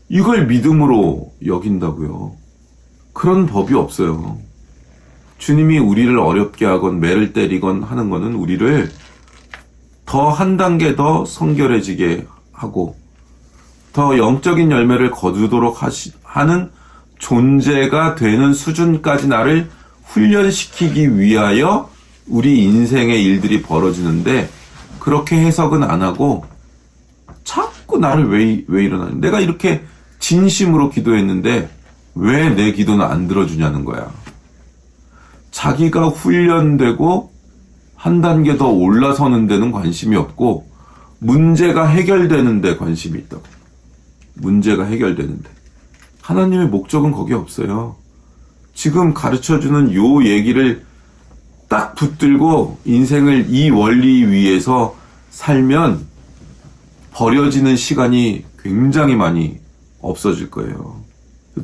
이걸 믿음으로 여긴다고요. 그런 법이 없어요. 주님이 우리를 어렵게 하건 매를 때리건 하는 거는 우리를 더 한 단계 더 성결해지게 하고 더 영적인 열매를 거두도록 하는 존재가 되는 수준까지 나를 훈련시키기 위하여 우리 인생의 일들이 벌어지는데 그렇게 해석은 안 하고 자꾸 나를 왜 이러나. 내가 이렇게 진심으로 기도했는데 왜 내 기도는 안 들어주냐는 거야. 자기가 훈련되고 한 단계 더 올라서는 데는 관심이 없고 문제가 해결되는 데 관심이 있다고. 문제가 해결되는데. 하나님의 목적은 거기 없어요. 지금 가르쳐주는 요 얘기를 딱 붙들고 인생을 이 원리 위에서 살면 버려지는 시간이 굉장히 많이 없어질 거예요.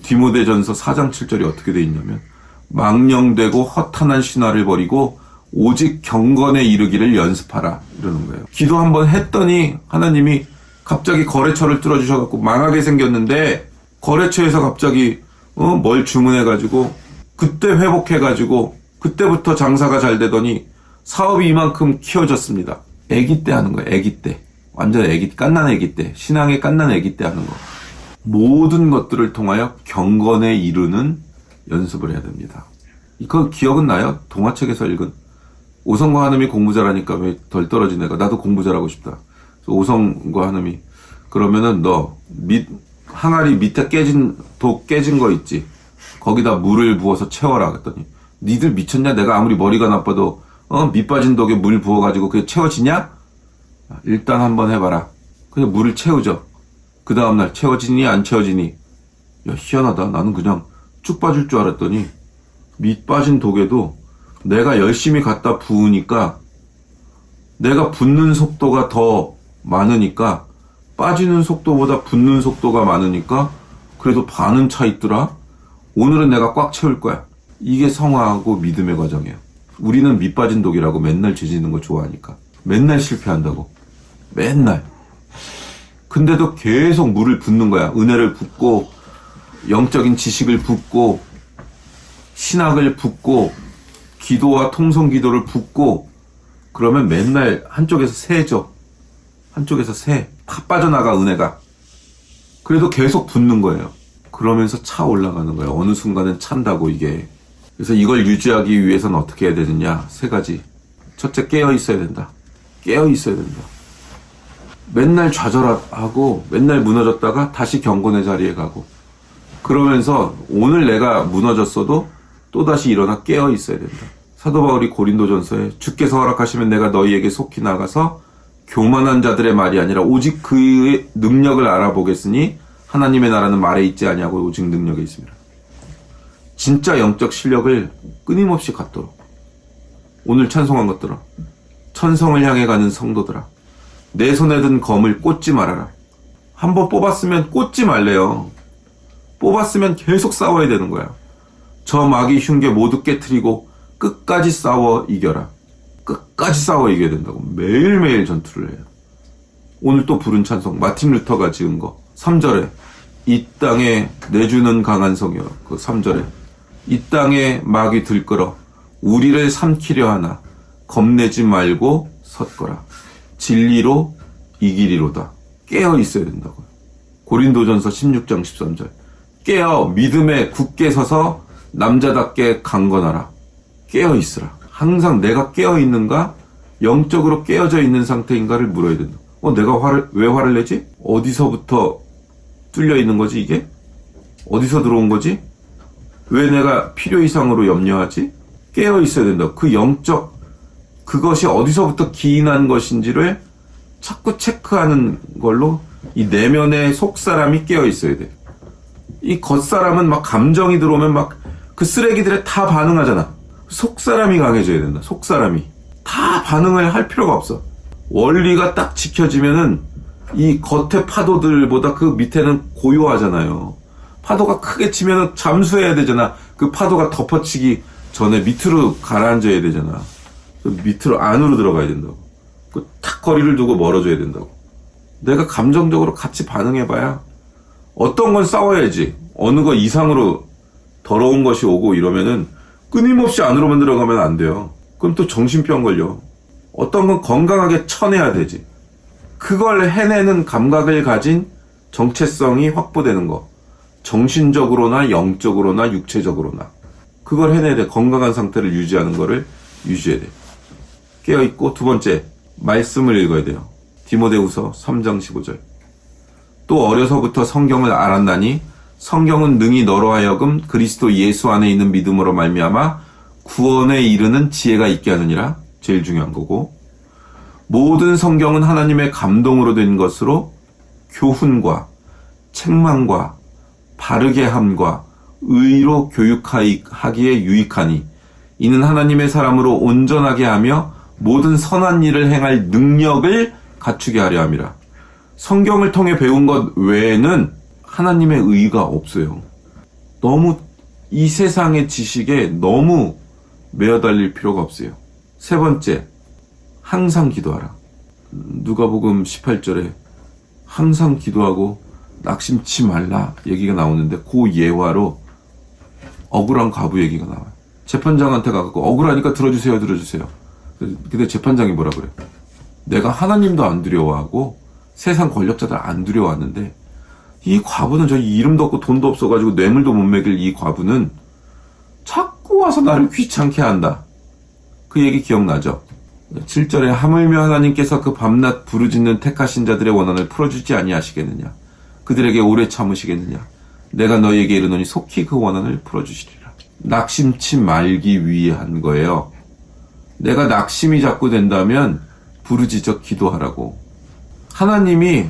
디모데전서 4장 7절이 어떻게 돼 있냐면 망령되고 허탄한 신화를 버리고 오직 경건에 이르기를 연습하라 이러는 거예요. 기도 한번 했더니 하나님이 갑자기 거래처를 뚫어주셔갖고 망하게 생겼는데 거래처에서 갑자기 뭘 주문해가지고 그때 회복해가지고 그때부터 장사가 잘 되더니 사업이 이만큼 키워졌습니다. 아기 때 하는 거예요. 아기 때. 완전 깐난 아기 때. 신앙의 깐난 아기 때 하는 거. 모든 것들을 통하여 경건에 이르는 연습을 해야 됩니다. 이거 기억은 나요? 동화책에서 읽은 오성과 한음이 공부 잘하니까 왜 덜 떨어진 애가 나도 공부 잘하고 싶다. 그래서 오성과 한음이 그러면은 너 항아리 밑에 독 깨진 거 있지? 거기다 물을 부어서 채워라 그랬더니 니들 미쳤냐? 내가 아무리 머리가 나빠도 밑 빠진 독에 물 부어가지고 그게 채워지냐? 일단 한번 해봐라. 그냥 물을 채우죠. 그 다음날 채워지니 안 채워지니 야 희한하다. 나는 그냥 쭉 빠질 줄 알았더니 밑 빠진 독에도 내가 열심히 갖다 부으니까 내가 붓는 속도가 더 많으니까 빠지는 속도보다 붓는 속도가 많으니까 그래도 반은 차 있더라. 오늘은 내가 꽉 채울 거야. 이게 성화하고 믿음의 과정이에요. 우리는 밑 빠진 독이라고 맨날 죄짓는 거 좋아하니까 맨날 실패한다고. 맨날. 근데도 계속 물을 붓는 거야. 은혜를 붓고 영적인 지식을 붓고 신학을 붓고 기도와 통성기도를 붓고 그러면 맨날 한쪽에서 새죠. 한쪽에서 새. 다 빠져나가 은혜가. 그래도 계속 붓는 거예요. 그러면서 차 올라가는 거예요. 어느 순간은 찬다고 이게. 그래서 이걸 유지하기 위해서는 어떻게 해야 되느냐. 3가지. 첫째, 깨어 있어야 된다. 깨어 있어야 된다. 맨날 좌절하고 맨날 무너졌다가 다시 경건의 자리에 가고 그러면서 오늘 내가 무너졌어도 또다시 일어나 깨어 있어야 된다. 사도 바울이 고린도전서에 주께서 허락하시면 내가 너희에게 속히 나가서 교만한 자들의 말이 아니라 오직 그의 능력을 알아보겠으니 하나님의 나라는 말에 있지 아니하고 오직 능력에 있습니다. 진짜 영적 실력을 끊임없이 갖도록 오늘 찬송한 것들아, 천성을 향해 가는 성도들아, 내 손에 든 검을 꽂지 말아라. 한번 뽑았으면 꽂지 말래요. 뽑았으면 계속 싸워야 되는 거야. 저 마귀 흉계 모두 깨트리고 끝까지 싸워 이겨라. 끝까지 싸워 이겨야 된다고. 매일매일 전투를 해요. 오늘 또 부른 찬송, 마틴 루터가 지은 거 3절에 이 땅에 내주는 강한 성이여. 그 3절에 이 땅에 마귀 들끓어 우리를 삼키려 하나 겁내지 말고 섰거라. 진리로 이기리로다. 깨어 있어야 된다고요. 고린도전서 16장 13절 깨어 믿음에 굳게 서서 남자답게 강건하라. 깨어 있으라. 항상 내가 깨어 있는가? 영적으로 깨어져 있는 상태인가를 물어야 된다. 내가 왜 화를 내지? 어디서부터 뚫려 있는 거지 이게? 어디서 들어온 거지? 왜 내가 필요 이상으로 염려하지? 깨어 있어야 된다. 그 영적 그것이 어디서부터 기인한 것인지를 자꾸 체크하는 걸로 이 내면의 속사람이 깨어 있어야 돼. 이 겉사람은 막 감정이 들어오면 막 그 쓰레기들에 다 반응하잖아. 속사람이 강해져야 된다. 속사람이. 다 반응을 할 필요가 없어. 원리가 딱 지켜지면은 이 겉의 파도들보다 그 밑에는 고요하잖아요. 파도가 크게 치면은 잠수해야 되잖아. 그 파도가 덮어치기 전에 밑으로 가라앉아야 되잖아. 밑으로 안으로 들어가야 된다고. 그 탁 거리를 두고 멀어져야 된다고. 내가 감정적으로 같이 반응해봐야 어떤 건 싸워야지. 어느 거 이상으로 더러운 것이 오고 이러면은 끊임없이 안으로만 들어가면 안 돼요. 그럼 또 정신병 걸려. 어떤 건 건강하게 쳐내야 되지. 그걸 해내는 감각을 가진 정체성이 확보되는 거. 정신적으로나 영적으로나 육체적으로나. 그걸 해내야 돼. 건강한 상태를 유지하는 거를 유지해야 돼. 깨어있고 두 번째, 말씀을 읽어야 돼요. 디모데후서 3장 15절. 또 어려서부터 성경을 알았나니 성경은 능히 너로 하여금 그리스도 예수 안에 있는 믿음으로 말미암아 구원에 이르는 지혜가 있게 하느니라. 제일 중요한 거고. 모든 성경은 하나님의 감동으로 된 것으로 교훈과 책망과 바르게 함과 의로 교육하기에 유익하니 이는 하나님의 사람으로 온전하게 하며 모든 선한 일을 행할 능력을 갖추게 하려 함이라. 성경을 통해 배운 것 외에는 하나님의 의가 없어요. 너무 이 세상의 지식에 너무 매어달릴 필요가 없어요. 세 번째, 항상 기도하라. 누가복음 18절에 항상 기도하고 낙심치 말라 얘기가 나오는데 그 예화로 억울한 과부 얘기가 나와요. 재판장한테 가고 억울하니까 들어주세요. 근데 재판장이 뭐라 그래? 내가 하나님도 안 두려워하고 세상 권력자들 안 두려워하는데 이 과부는 저 이름도 없고 돈도 없어가지고 뇌물도 못 먹일 이 과부는 자꾸 와서 나를 귀찮게 한다. 그 얘기 기억나죠? 7절에 하물며 하나님께서 그 밤낮 부르짖는 택하신 자들의 원한을 풀어주지 아니하시겠느냐? 그들에게 오래 참으시겠느냐? 내가 너희에게 이르노니 속히 그 원한을 풀어주시리라. 낙심치 말기 위해 한 거예요. 내가 낙심이 자꾸 된다면 부르짖어 기도하라고. 하나님이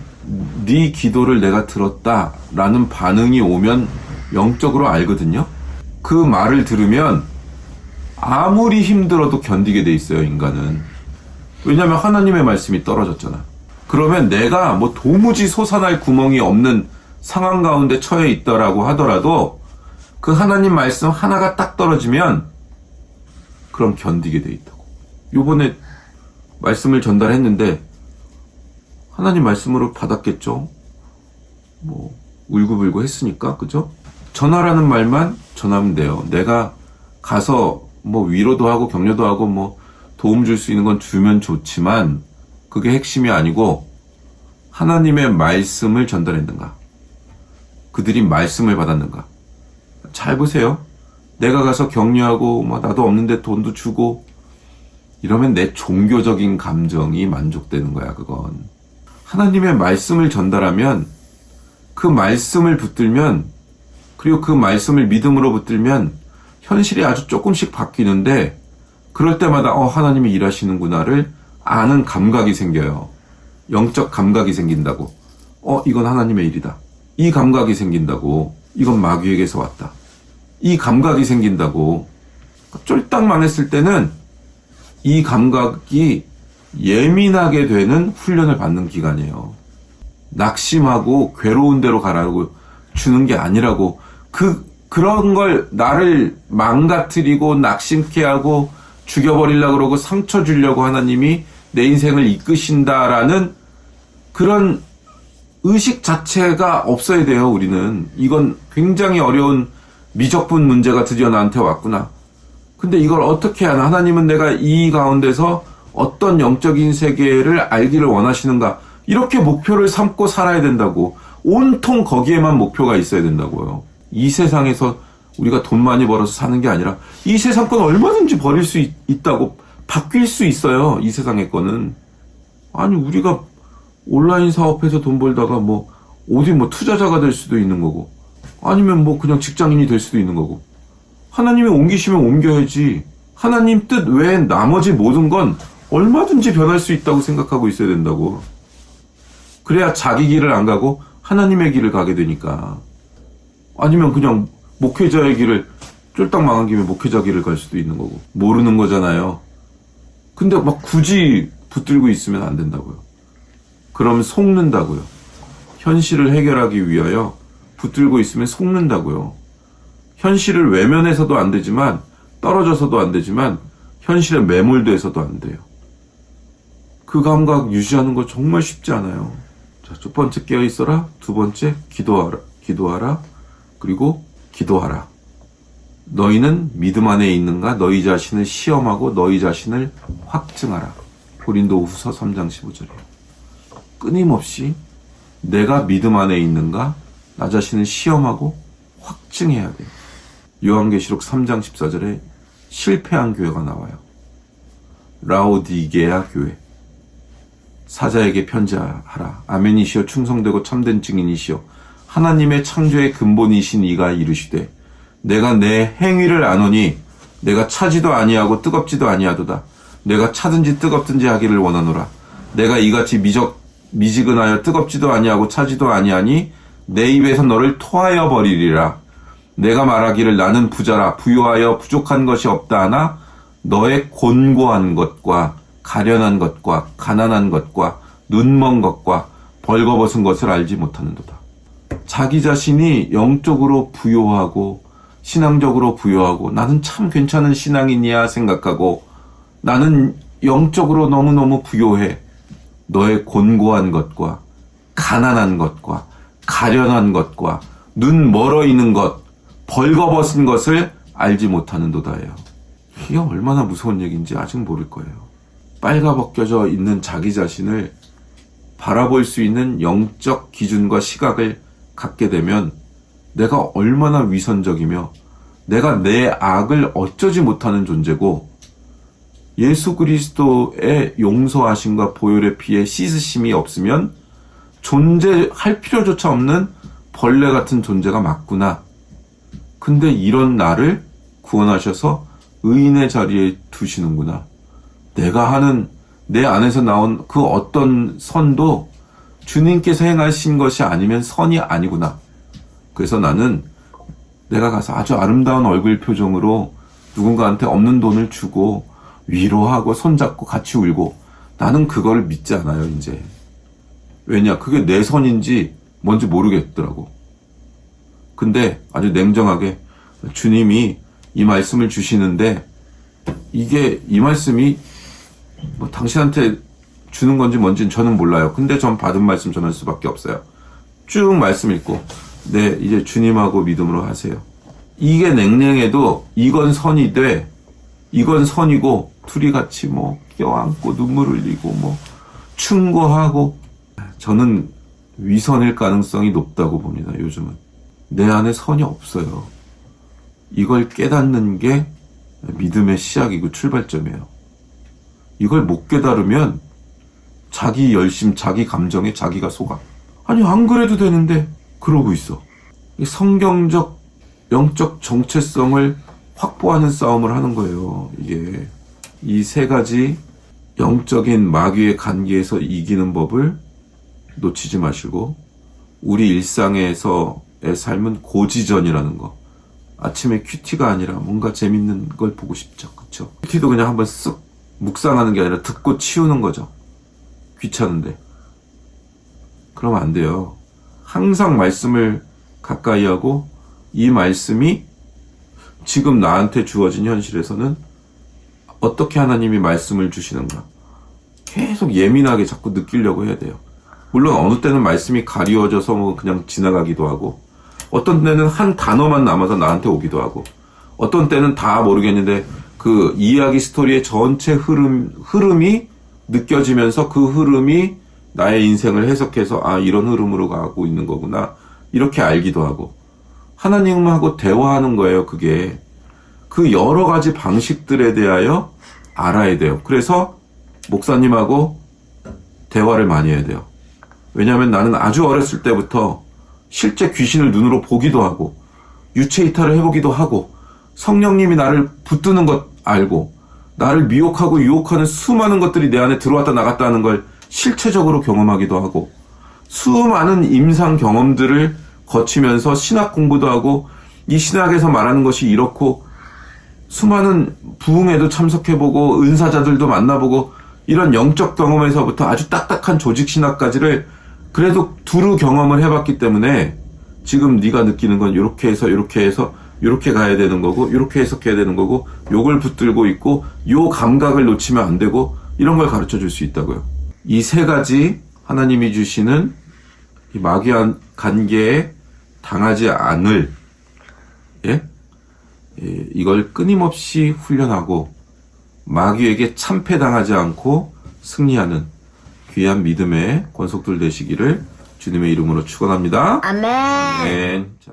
네 기도를 내가 들었다라는 반응이 오면 영적으로 알거든요. 그 말을 들으면 아무리 힘들어도 견디게 돼 있어요, 인간은. 왜냐하면 하나님의 말씀이 떨어졌잖아. 그러면 내가 뭐 도무지 솟아날 구멍이 없는 상황 가운데 처해 있더라고 하더라도 그 하나님 말씀 하나가 딱 떨어지면 그럼 견디게 돼 있다고. 요번에 말씀을 전달했는데 하나님 말씀으로 받았겠죠. 뭐 울고불고 했으니까, 그죠? 전하라는 말만 전하면 돼요. 내가 가서 뭐 위로도 하고 격려도 하고 뭐 도움 줄 수 있는 건 주면 좋지만 그게 핵심이 아니고 하나님의 말씀을 전달했는가? 그들이 말씀을 받았는가? 잘 보세요. 내가 가서 격려하고 뭐 나도 없는데 돈도 주고 이러면 내 종교적인 감정이 만족되는 거야, 그건. 하나님의 말씀을 전달하면 그 말씀을 붙들면 그리고 그 말씀을 믿음으로 붙들면 현실이 아주 조금씩 바뀌는데 그럴 때마다 하나님이 일하시는구나를 아는 감각이 생겨요. 영적 감각이 생긴다고. 이건 하나님의 일이다. 이 감각이 생긴다고. 이건 마귀에게서 왔다. 이 감각이 생긴다고. 쫄딱 망했을 때는 이 감각이 예민하게 되는 훈련을 받는 기간이에요. 낙심하고 괴로운 데로 가라고 주는 게 아니라고. 그런 걸 나를 망가뜨리고 낙심케 하고 죽여버리려고 그러고 상처 주려고 하나님이 내 인생을 이끄신다라는 그런 의식 자체가 없어야 돼요, 우리는. 이건 굉장히 어려운 미적분 문제가 드디어 나한테 왔구나. 근데 이걸 어떻게 하나? 하나님은 내가 이 가운데서 어떤 영적인 세계를 알기를 원하시는가? 이렇게 목표를 삼고 살아야 된다고. 온통 거기에만 목표가 있어야 된다고요. 이 세상에서 우리가 돈 많이 벌어서 사는 게 아니라 이 세상 건 얼마든지 버릴 수 있다고. 바뀔 수 있어요, 이 세상의 거는. 아니, 우리가 온라인 사업해서 돈 벌다가 어디 투자자가 될 수도 있는 거고, 아니면 그냥 직장인이 될 수도 있는 거고. 하나님이 옮기시면 옮겨야지. 하나님 뜻 외에 나머지 모든 건 얼마든지 변할 수 있다고 생각하고 있어야 된다고. 그래야 자기 길을 안 가고 하나님의 길을 가게 되니까. 아니면 그냥 목회자의 길을 쫄딱 망한 김에 목회자 길을 갈 수도 있는 거고. 모르는 거잖아요. 근데 굳이 붙들고 있으면 안 된다고요. 그럼 속는다고요. 현실을 해결하기 위하여 붙들고 있으면 속는다고요. 현실을 외면해서도 안 되지만, 떨어져서도 안 되지만, 현실에 매몰돼서도 안 돼요. 그 감각 유지하는 거 정말 쉽지 않아요. 자, 첫 번째 깨어있어라. 두 번째 기도하라. 그리고 기도하라. 너희는 믿음 안에 있는가? 너희 자신을 시험하고 너희 자신을 확증하라. 고린도후서 3장 15절이에요. 끊임없이 내가 믿음 안에 있는가? 나 자신을 시험하고 확증해야 돼요. 요한계시록 3장 14절에 실패한 교회가 나와요. 라오디게아 교회. 사자에게 편지하라. 아멘이시여 충성되고 참된 증인이시여 하나님의 창조의 근본이신 이가 이르시되 내가 내 행위를 아노니 내가 차지도 아니하고 뜨겁지도 아니하도다. 내가 차든지 뜨겁든지 하기를 원하노라. 내가 이같이 미지근하여 뜨겁지도 아니하고 차지도 아니하니 내 입에서 너를 토하여 버리리라. 내가 말하기를 나는 부자라 부유하여 부족한 것이 없다 하나 너의 곤고한 것과 가련한 것과 가난한 것과 눈먼 것과 벌거벗은 것을 알지 못하는도다. 자기 자신이 영적으로 부요하고 신앙적으로 부요하고 나는 참 괜찮은 신앙인이야 생각하고 나는 영적으로 너무너무 부요해. 너의 곤고한 것과 가난한 것과 가련한 것과 눈 멀어 있는 것, 벌거벗은 것을 알지 못하는도다예요. 이게 얼마나 무서운 얘기인지 아직 모를 거예요. 빨가벗겨져 있는 자기 자신을 바라볼 수 있는 영적 기준과 시각을 갖게 되면 내가 얼마나 위선적이며 내가 내 악을 어쩌지 못하는 존재고 예수 그리스도의 용서하심과 보혈의 피에 씻으심이 없으면 존재할 필요조차 없는 벌레 같은 존재가 맞구나. 근데 이런 나를 구원하셔서 의인의 자리에 두시는구나. 내가 하는 내 안에서 나온 그 어떤 선도 주님께서 행하신 것이 아니면 선이 아니구나. 그래서 나는 내가 가서 아주 아름다운 얼굴 표정으로 누군가한테 없는 돈을 주고 위로하고 손잡고 같이 울고 나는 그걸 믿지 않아요, 이제. 왜냐? 그게 내 선인지 뭔지 모르겠더라고. 근데 아주 냉정하게 주님이 이 말씀을 주시는데 이게 이 말씀이 당신한테 주는 건지 뭔지는 저는 몰라요. 근데 전 받은 말씀 전할 수밖에 없어요. 쭉 말씀 읽고 네, 이제 주님하고 믿음으로 하세요. 이게 냉랭해도 이건 선이 돼. 이건 선이고 둘이 같이 껴안고 눈물 흘리고 충고하고 저는 위선일 가능성이 높다고 봅니다. 요즘은 내 안에 선이 없어요. 이걸 깨닫는 게 믿음의 시작이고 출발점이에요. 이걸 못 깨달으면 자기 열심, 자기 감정에 자기가 속아. 아니 안 그래도 되는데 그러고 있어. 성경적 영적 정체성을 확보하는 싸움을 하는 거예요. 이게 이 세 가지 영적인 마귀의 관계에서 이기는 법을 놓치지 마시고 우리 일상에서의 삶은 고지전이라는 거. 아침에 큐티가 아니라 뭔가 재밌는 걸 보고 싶죠. 그쵸? 큐티도 그냥 한번 쓱 묵상하는 게 아니라 듣고 치우는 거죠. 귀찮은데. 그러면 안 돼요. 항상 말씀을 가까이 하고 이 말씀이 지금 나한테 주어진 현실에서는 어떻게 하나님이 말씀을 주시는가 계속 예민하게 자꾸 느끼려고 해야 돼요. 물론 어느 때는 말씀이 가리워져서 뭐 그냥 지나가기도 하고 어떤 때는 한 단어만 남아서 나한테 오기도 하고 어떤 때는 다 모르겠는데 그 이야기 스토리의 전체 흐름이 느껴지면서 그 흐름이 나의 인생을 해석해서 아 이런 흐름으로 가고 있는 거구나 이렇게 알기도 하고 하나님하고 대화하는 거예요. 그게 그 여러 가지 방식들에 대하여 알아야 돼요. 그래서 목사님하고 대화를 많이 해야 돼요. 왜냐하면 나는 아주 어렸을 때부터 실제 귀신을 눈으로 보기도 하고 유체 이탈을 해보기도 하고 성령님이 나를 붙드는 것 알고 나를 미혹하고 유혹하는 수많은 것들이 내 안에 들어왔다 나갔다 하는 걸 실체적으로 경험하기도 하고 수많은 임상 경험들을 거치면서 신학 공부도 하고 이 신학에서 말하는 것이 이렇고 수많은 부흥에도 참석해보고 은사자들도 만나보고 이런 영적 경험에서부터 아주 딱딱한 조직 신학까지를 그래도 두루 경험을 해봤기 때문에 지금 네가 느끼는 건 이렇게 해서 이렇게 가야 되는 거고 이렇게 해석해야 되는 거고 요걸 붙들고 있고 요 감각을 놓치면 안 되고 이런 걸 가르쳐 줄 수 있다고요. 이 세 가지 하나님이 주시는 이 마귀와 관계에 당하지 않을 이걸 끊임없이 훈련하고 마귀에게 참패당하지 않고 승리하는 귀한 믿음의 권속들 되시기를 주님의 이름으로 축원합니다. 아멘. 아멘. 자.